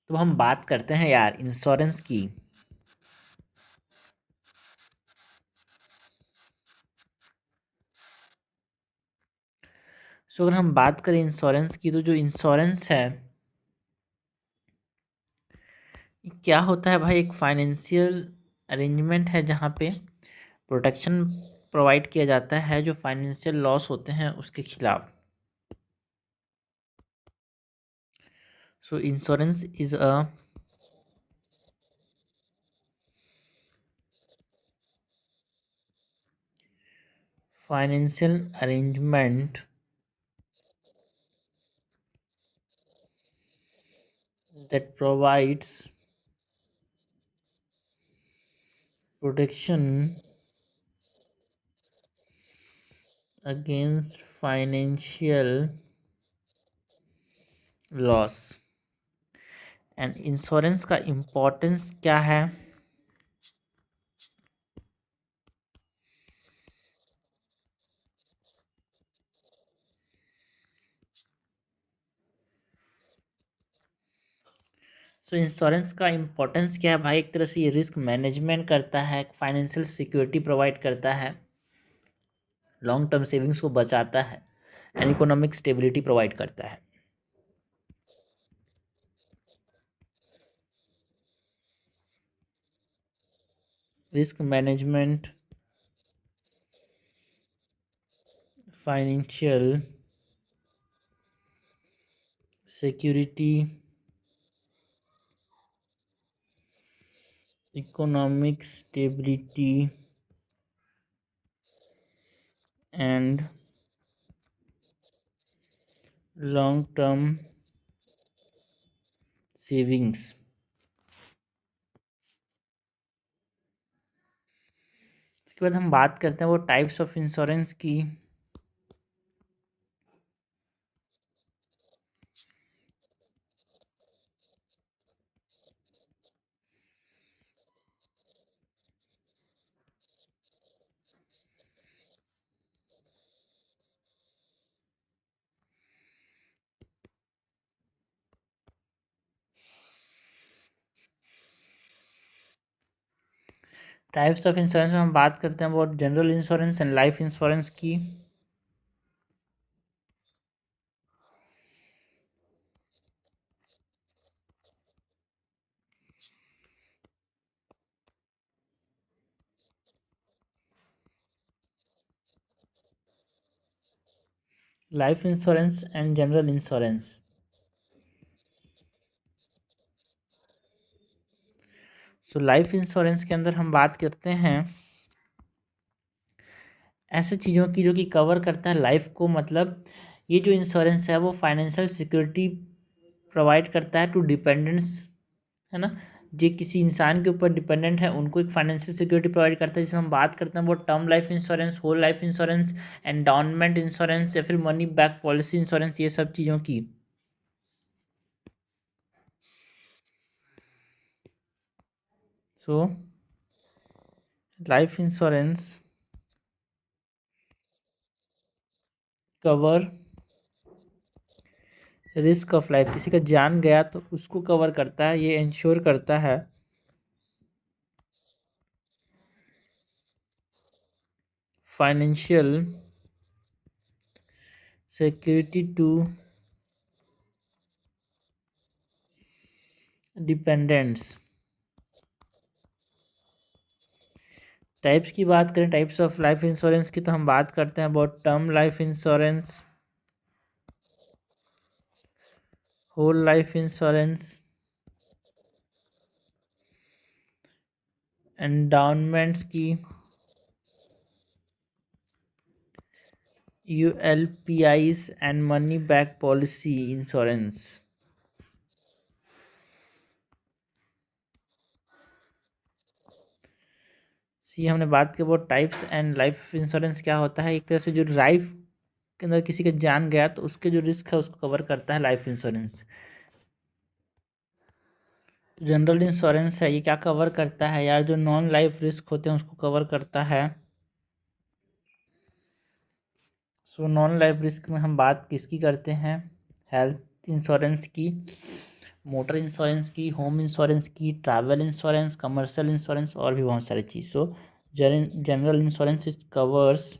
तो हम बात करते हैं यार इंश्योरेंस की। सो अगर हम बात करें इंश्योरेंस की, तो जो इंश्योरेंस है ये क्या होता है भाई? एक फाइनेंशियल अरेंजमेंट है जहाँ पे प्रोटेक्शन प्रोवाइड किया जाता है जो फाइनेंशियल लॉस होते हैं उसके खिलाफ। सो insurance is a financial arrangement that provides protection against financial loss। And insurance का इम्पोर्टेंस क्या है? सो इंश्योरेंस का इम्पोर्टेंस क्या है भाई? एक तरह से ये रिस्क मैनेजमेंट करता है, फाइनेंशियल सिक्योरिटी प्रोवाइड करता है, लॉन्ग टर्म सेविंग्स को बचाता है एंड इकोनॉमिक स्टेबिलिटी प्रोवाइड करता है। Risk management, financial security, economic stability and long term savings. इसके बाद हम बात करते हैं वो टाइप्स ऑफ इंश्योरेंस की। टाइप्स ऑफ इंश्योरेंस में हम बात करते हैं about general insurance and life insurance की। Life insurance and general insurance. So life insurance के अंदर हम बात करते हैं ऐसे चीज़ों की जो कि कवर करता है लाइफ को। मतलब ये जो इंश्योरेंस है वो फाइनेंशियल सिक्योरिटी प्रोवाइड करता है टू डिपेंडेंट्स, है ना, जो किसी इंसान के ऊपर डिपेंडेंट है उनको एक फाइनेंशियल सिक्योरिटी प्रोवाइड करता है। जिसमें हम बात करते हैं वो term life insurance, whole life insurance, endowment insurance या फिर मनी बैक पॉलिसी इंश्योरेंस, ये सब चीज़ों की। सो life insurance cover risk of life, किसी का जान गया तो उसको कवर करता है, ये इंश्योर करता है financial security to dependents. Types की बात करें टाइप्स ऑफ लाइफ इंश्योरेंस की, तो हम बात करते हैं about term life insurance, whole life insurance, endowments की, ULIPs and money back policy insurance. See हमने बात की about types and life insurance क्या होता है। एक तरह से जो लाइफ के अंदर किसी का जान गया तो उसके जो रिस्क है उसको कवर करता है लाइफ इंश्योरेंस। जनरल इंश्योरेंस है, ये क्या कवर करता है यार? जो नॉन लाइफ रिस्क होते हैं उसको कवर करता है। सो नॉन लाइफ रिस्क में हम बात किसकी करते हैं? हेल्थ इंश्योरेंस की। मोटर इंश्योरेंस की, होम इंश्योरेंस की, ट्रैवल इंश्योरेंस, कमर्शियल इंश्योरेंस और भी बहुत सारी चीज़। So general insurance is covers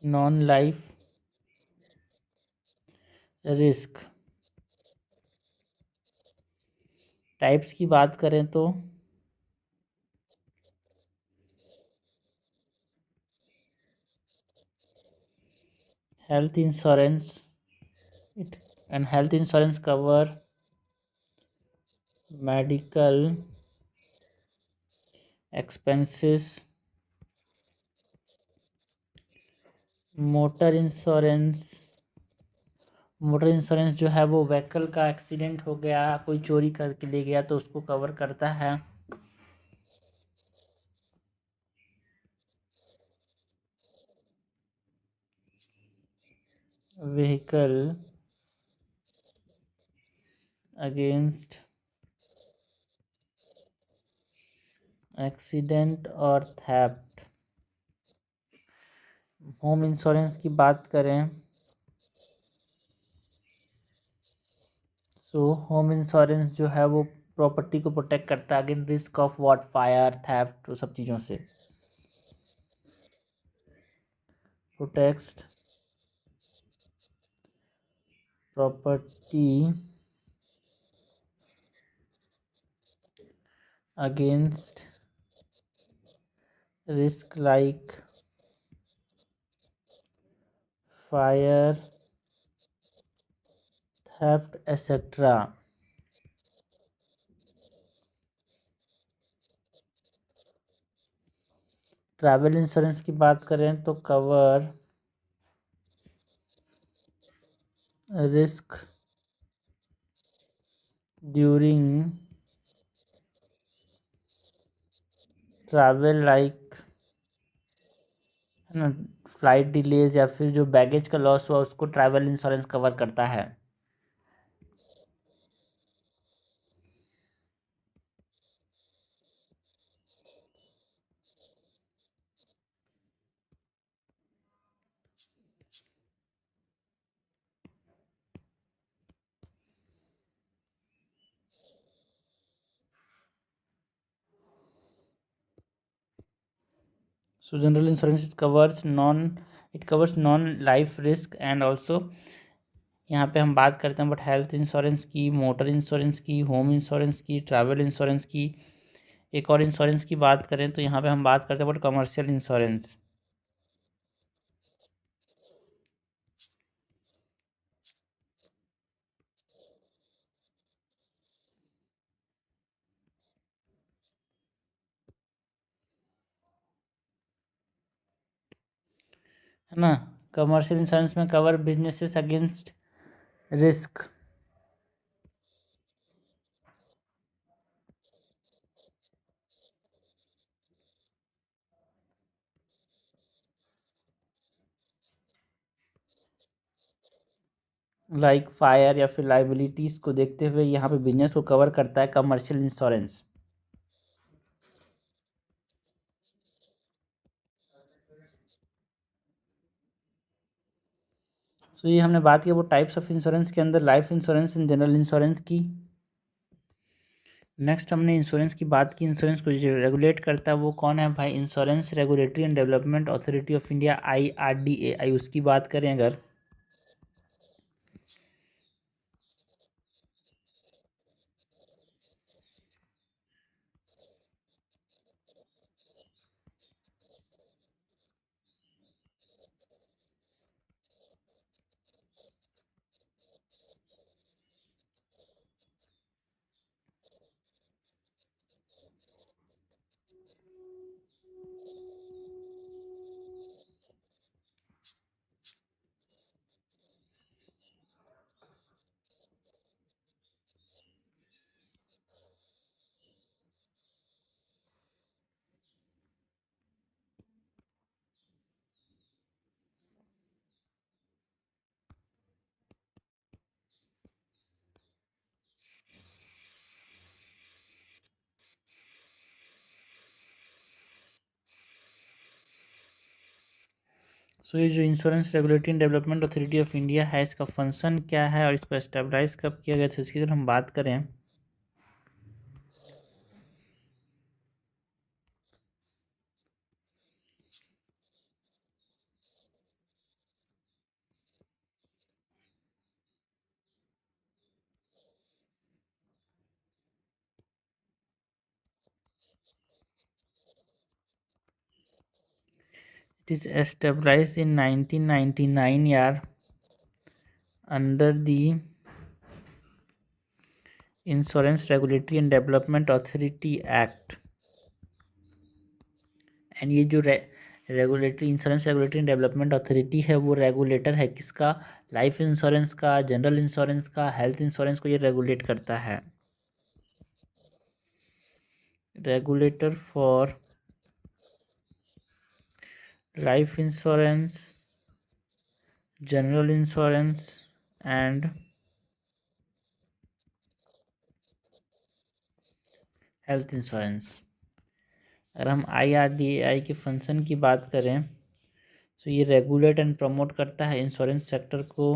non life risk. Types की बात करें तो health insurance and health insurance cover medical expenses. Motor insurance, motor insurance जो है वो व्हीकल का एक्सीडेंट हो गया, कोई चोरी करके ले गया तो उसको कवर करता है। व्हीकल अगेंस्ट एक्सीडेंट और थेफ्ट। होम इंश्योरेंस की बात करें सो होम इंश्योरेंस जो है वो प्रॉपर्टी को प्रोटेक्ट करता है against risk of what, fire, theft, वो सब चीज़ों से। Protects property against risk like fire, theft etcetera. Travel insurance की बात करें तो cover risk during travel like, है ना, फ्लाइट डिलेज या फिर जो बैगेज का लॉस हुआ उसको ट्रैवल इंश्योरेंस कवर करता है। So general insurance it covers non life risk and also यहाँ पे हम बात करते हैं बट हेल्थ इंश्योरेंस की, मोटर इंश्योरेंस की, होम इंश्योरेंस की, ट्रैवल इंश्योरेंस की। एक और इंश्योरेंस की बात करें तो यहाँ पे हम बात करते हैं बट कमर्शियल इंश्योरेंस। है ना, कमर्शियल इंश्योरेंस में cover businesses against risk. Like fire या फिर लाइबिलिटीज को देखते हुए यहाँ पे बिजनेस को कवर करता है कमर्शियल इंश्योरेंस। सो ये हमने बात की वो टाइप्स ऑफ इंश्योरेंस के अंदर life insurance and general insurance की। नेक्स्ट हमने इंश्योरेंस की बात की। इंश्योरेंस को जो रेगुलेट करता है वो कौन है भाई? Insurance regulatory and development authority of India, IRDAI। उसकी बात करें अगर सो ये जो insurance regulatory and development authority of India है, इसका फंक्शन क्या है और इसको एस्टेब्लाइज कब किया गया था, इसकी अगर हम बात करें it is established in 1999 यार under the Insurance Regulatory and Development Authority Act। And ये जो regulatory insurance regulatory and development authority है वो रेगुलेटर है किसका, लाइफ इंश्योरेंस का, जनरल इंश्योरेंस का, हेल्थ इंश्योरेंस को ये रेगुलेट करता है। Regulator for life insurance, general insurance and health insurance. अगर हम IRDAI के फंक्शन की बात करें तो ये रेगुलेट एंड प्रमोट करता है इंश्योरेंस सेक्टर को,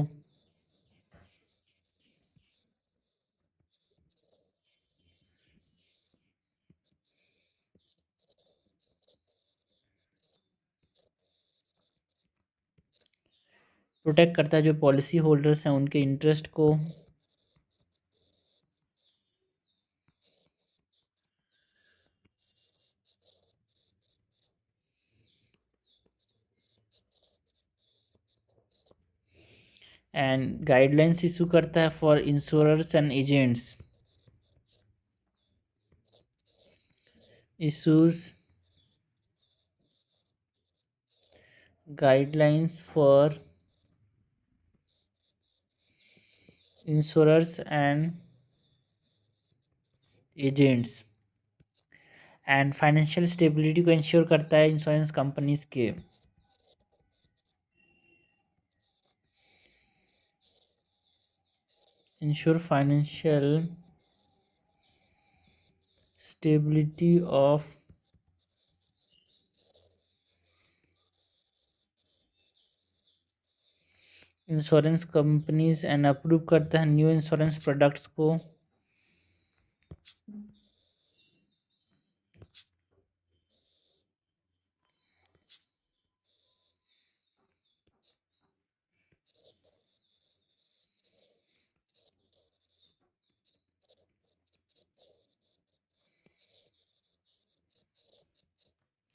प्रोटेक्ट करता है जो पॉलिसी होल्डर्स हैं उनके इंटरेस्ट को, एंड गाइडलाइंस इशू करता है for insurers and agents, issues guidelines for insurers and agents, and financial stability को इंश्योर करता है इंश्योरेंस कंपनीज के। Ensure financial stability of insurance companies and approve करता है न्यू इंश्योरेंस प्रोडक्ट्स को,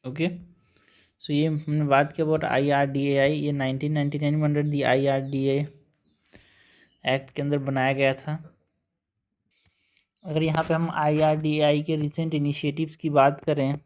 ओके। सो ये हमने बात किया अबाउट IRDAI, ये 1999 में अंडर दी IRDA एक्ट के अंदर बनाया गया था। अगर यहाँ पे हम IRDAI के रिसेंट इनिशिएटिव्स की बात करें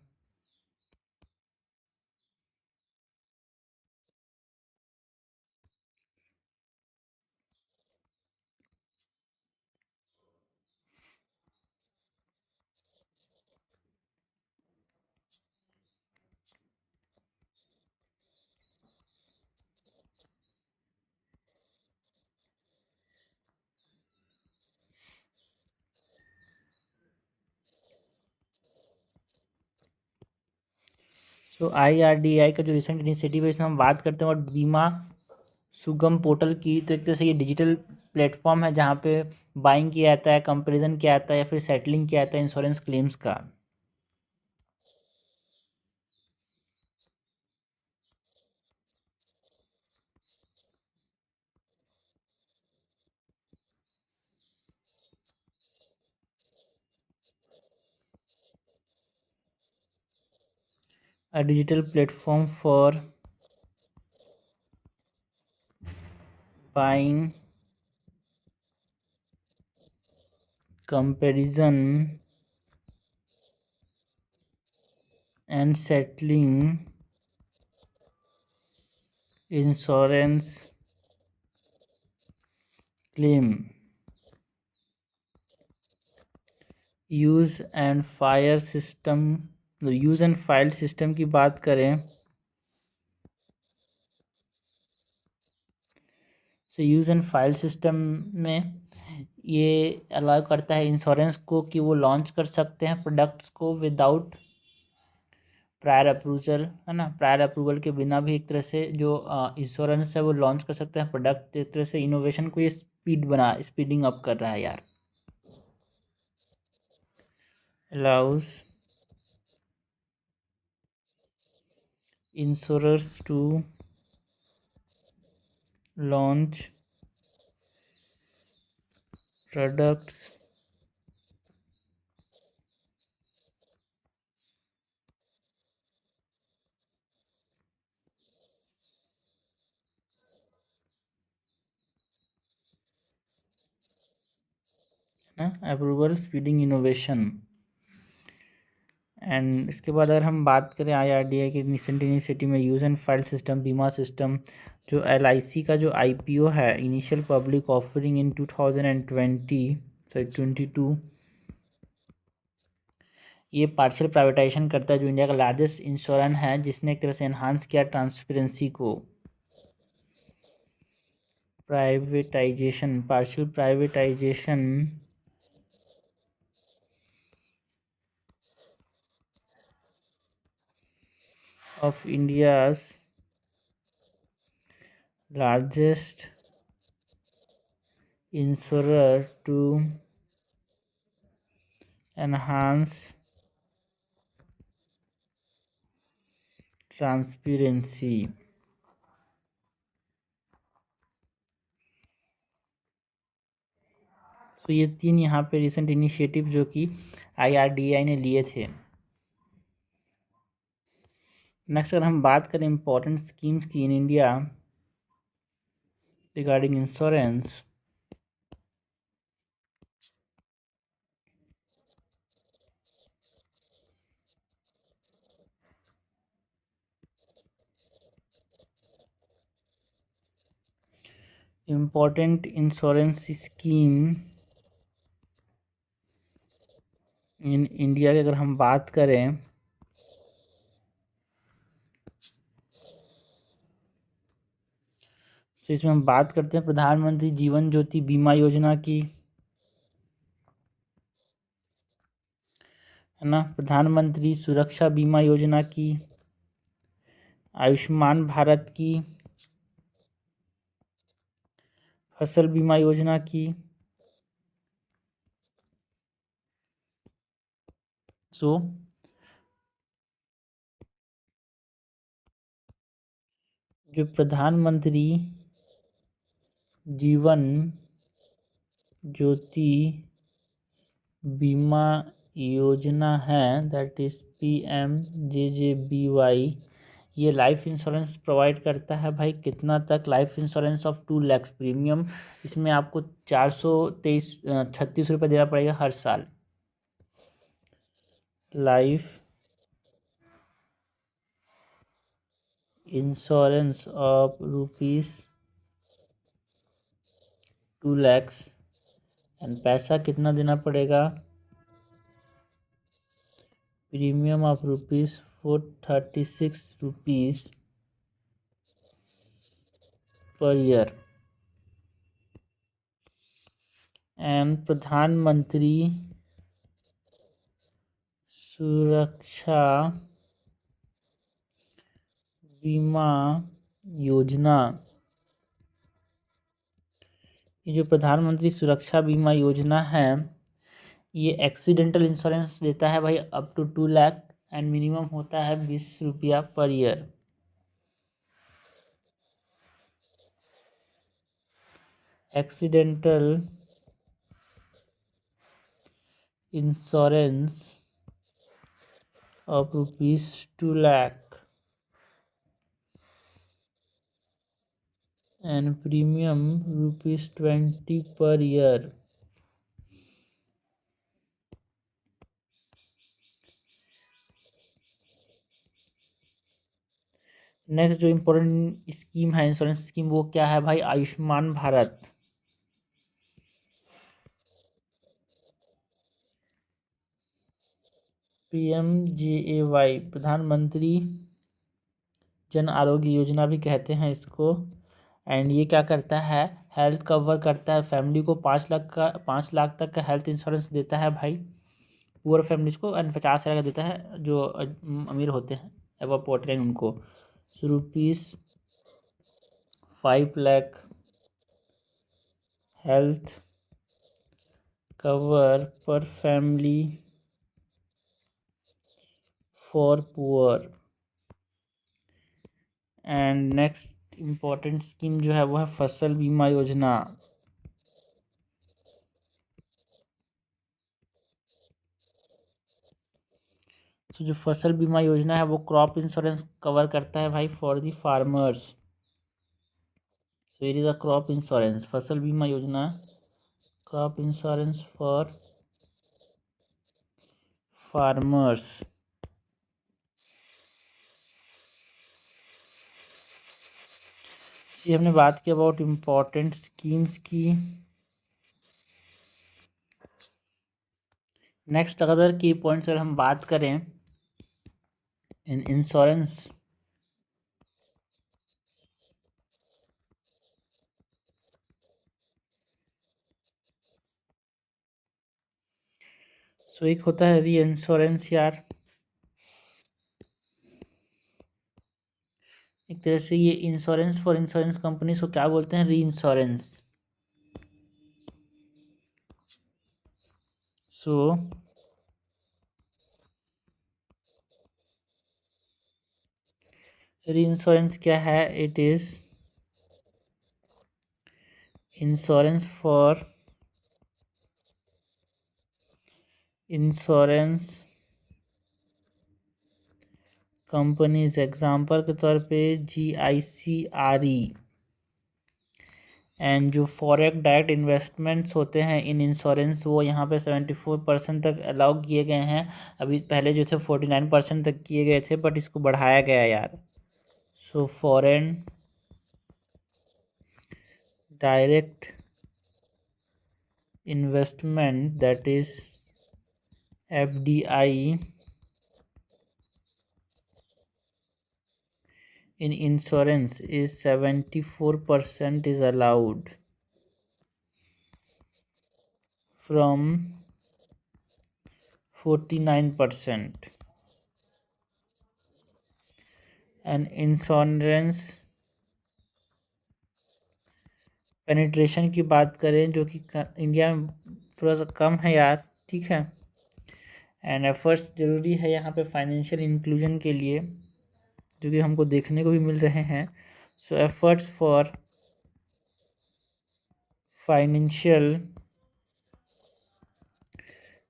तो IRDAI का जो रिसेंट इनिशिएटिव है इसमें हम बात करते हैं और बीमा सुगम पोर्टल की। तो एक तरह से ये डिजिटल प्लेटफॉर्म है जहाँ पे बाइंग किया जाता है, कंपैरिजन किया जाता है या फिर सेटलिंग किया जाता है इंश्योरेंस क्लेम्स का। A digital platform for buying, comparison and settling insurance claim। Use and use and file system की बात करें तो यूज़ एंड फाइल सिस्टम में ये अलाउ करता है इंश्योरेंस को कि वो लॉन्च कर सकते हैं प्रोडक्ट्स को विदाउट प्रायर अप्रूवल है ना, प्रायर अप्रूवल के बिना भी एक तरह से जो इंश्योरेंस है वो लॉन्च कर सकते हैं प्रोडक्ट। एक तरह से इनोवेशन को ये स्पीडिंग अप कर रहा है यार। allows insurers to launch products approval speeding innovation. And इसके बाद अगर हम बात करें IRDA की रिसेंट इनिशिएटिव में यूज़ एंड फाइल सिस्टम बीमा सिस्टम, जो LIC का जो IPO है इनिशियल पब्लिक ऑफरिंग इन 2022, ये पार्शियल प्राइवेटाइजेशन करता है, जो इंडिया का लार्जेस्ट इंश्योरेंस है, जिसने एक तरह से एनहांस किया ट्रांसपेरेंसी को। Privatisation, partial privatisation of India's largest insurer to enhance transparency। तो ये 3 यहाँ पे रिसेंट इनिशिएटिव जो कि IRDAI ने लिए थे। नेक्स्ट अगर हम बात करें इम्पोर्टेंट स्कीम्स की in India regarding insurance, important insurance scheme in India की अगर हम बात करें तो इसमें हम बात करते हैं प्रधानमंत्री जीवन ज्योति बीमा योजना की, है ना, प्रधानमंत्री सुरक्षा बीमा योजना की, आयुष्मान भारत की, फसल बीमा योजना की। सो जो प्रधानमंत्री जीवन ज्योति बीमा योजना है, दैट इज PMJJBY, ये लाइफ इंश्योरेंस प्रोवाइड करता है भाई। कितना तक? Life insurance of 2 lakh premium. इसमें आपको 436 रुपये देना पड़ेगा हर साल। Life insurance of ₹2 lakh, and पैसा कितना देना पड़ेगा? Premium of ₹436 per year. And प्रधानमंत्री सुरक्षा बीमा योजना, ये जो प्रधानमंत्री सुरक्षा बीमा योजना है ये एक्सीडेंटल इंश्योरेंस देता है भाई up to 2 lakh, and minimum होता है 20 रुपया per year. Accidental insurance of ₹2 lakh and premium ₹20 per year. Next जो इम्पोर्टेंट स्कीम है इंश्योरेंस स्कीम वो क्या है भाई? आयुष्मान भारत। PMJAY, प्रधानमंत्री जन आरोग्य योजना भी कहते हैं इसको। एंड ये क्या करता है? हेल्थ कवर करता है, फैमिली को 5 लाख तक का हेल्थ इंश्योरेंस देता है भाई। पुअर फैमिलीज को, एंड 50,000 का देता है जो अमीर होते हैं एवं पोर्टलैंड उनको। सो ₹5 लाख हेल्थ कवर पर family for poor. And next important scheme जो है वो है फसल बीमा योजना। तो जो फसल बीमा योजना है वो क्रॉप इंश्योरेंस कवर करता है भाई for the farmers. So it is a crop insurance, फसल बीमा योजना, क्रॉप इंश्योरेंस फॉर फार्मर्स। ये हमने बात की अबाउट इम्पोर्टेंट स्कीम्स की। नेक्स्ट अदर की पॉइंट्स अगर हम बात करें इन इंश्योरेंस, सो एक होता है री इंश्योरेंस यार, एक तरह से ये इंश्योरेंस फॉर इंश्योरेंस कंपनीज को क्या बोलते हैं, री इंश्योरेंस। सो री इंश्योरेंस क्या है, it is insurance for insurance companies. Example के तौर पे GIC-RE। एंड जो फॉरेक्स डायरेक्ट इन्वेस्टमेंट्स होते हैं इन इंश्योरेंस वो यहाँ पे 74% तक अलाउ किए गए हैं। अभी पहले जो थे 49% तक किए गए थे, बट इसको बढ़ाया गया यार। So foreign direct investment, that is FDI, in insurance is 74% is allowed from 49%। and insurance penetration की बात करें जो कि इंडिया में थोड़ा सा कम है यार, ठीक है। एंड एफर्ट्स ज़रूरी है यहाँ पे फाइनेंशियल इंक्लूजन के लिए, जो कि हमको देखने को भी मिल रहे हैं। So efforts for financial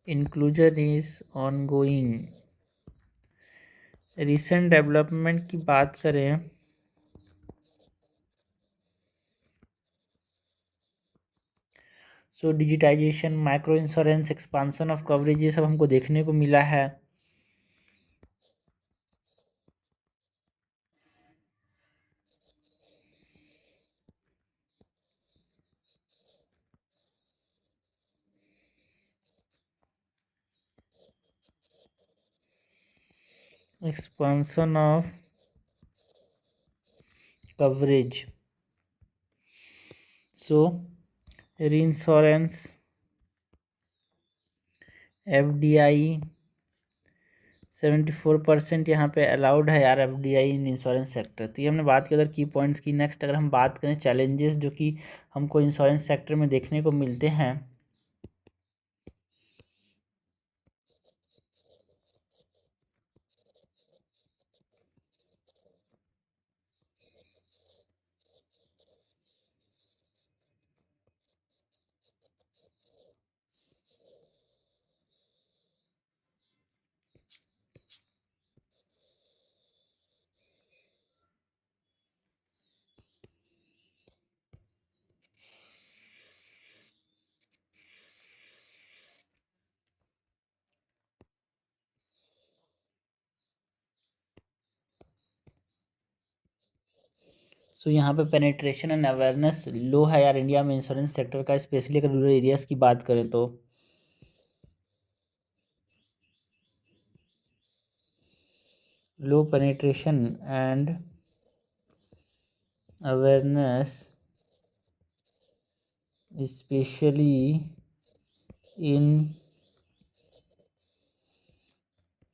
inclusion is ongoing. Recent development की बात करें so digitisation, micro insurance, expansion of coverage, ये सब हमको देखने को मिला है। एक्सपांसन ऑफ कवरेज, सो री इंश्योरेंस, FDI 74% यहाँ पे अलाउड है यार, FDI इन इंश्योरेंस सेक्टर। तो ये हमने बात की अगर की पॉइंट्स की। नेक्स्ट अगर हम बात करें चैलेंजेस जो कि हमको इंश्योरेंस सेक्टर में देखने को मिलते हैं, सो यहाँ पे पेनिट्रेशन एंड अवेयरनेस लो है यार इंडिया में इंश्योरेंस सेक्टर का, स्पेशली अगर रूरल एरियाज की बात करें तो। Low penetration and awareness specially in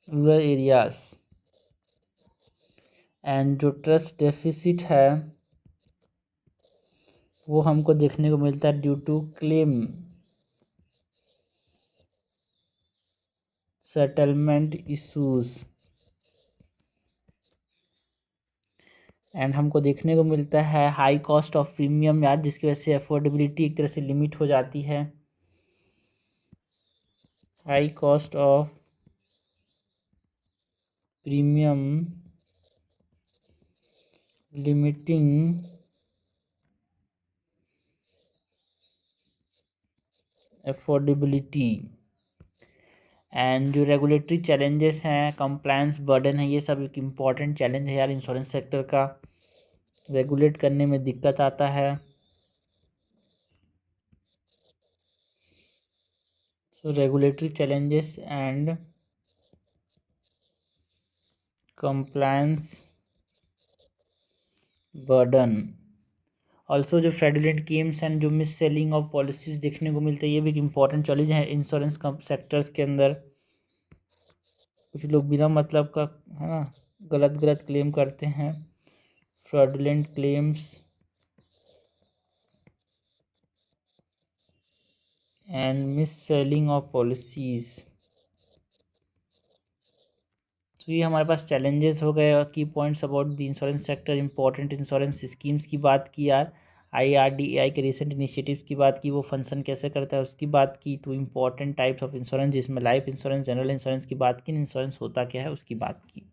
rural areas. And जो ट्रस्ट डेफिसिट है वो हमको देखने को मिलता है due to claim settlement issues. And हमको देखने को मिलता है हाई कॉस्ट ऑफ प्रीमियम यार, जिसकी वजह से अफोर्डेबिलिटी एक तरह से लिमिट हो जाती है। High cost of premium limiting affordability. And जो रेगुलेटरी चैलेंजेस हैं, कंप्लायंस बर्डन है, ये सब एक इम्पॉर्टेंट चैलेंज है यार इंश्योरेंस सेक्टर का। रेगुलेट करने में दिक्कत आता है। So regulatory challenges and compliance burden. Also जो फ्रेडुलेंट क्लेम्स एंड जो मिस सेलिंग ऑफ पॉलिसीज देखने को मिलते हैं, ये भी एक इम्पॉर्टेंट चैलेंज है इंश्योरेंस सेक्टर्स के अंदर। कुछ लोग बिना मतलब का, है ना, गलत गलत क्लेम करते हैं। Fraudulent claims and miss selling of policies. तो ये हमारे पास चैलेंजेस हो गए और की points about the insurance sector, important insurance schemes की बात की यार, IRDAI के रिसेंट इनिशिएटिव्स की बात की, वो फंक्शन कैसे करता है उसकी बात की, two important types of insurance जिसमें लाइफ इंश्योरेंस, जनरल इंश्योरेंस की बात की, इंश्योरेंस होता क्या है उसकी बात की।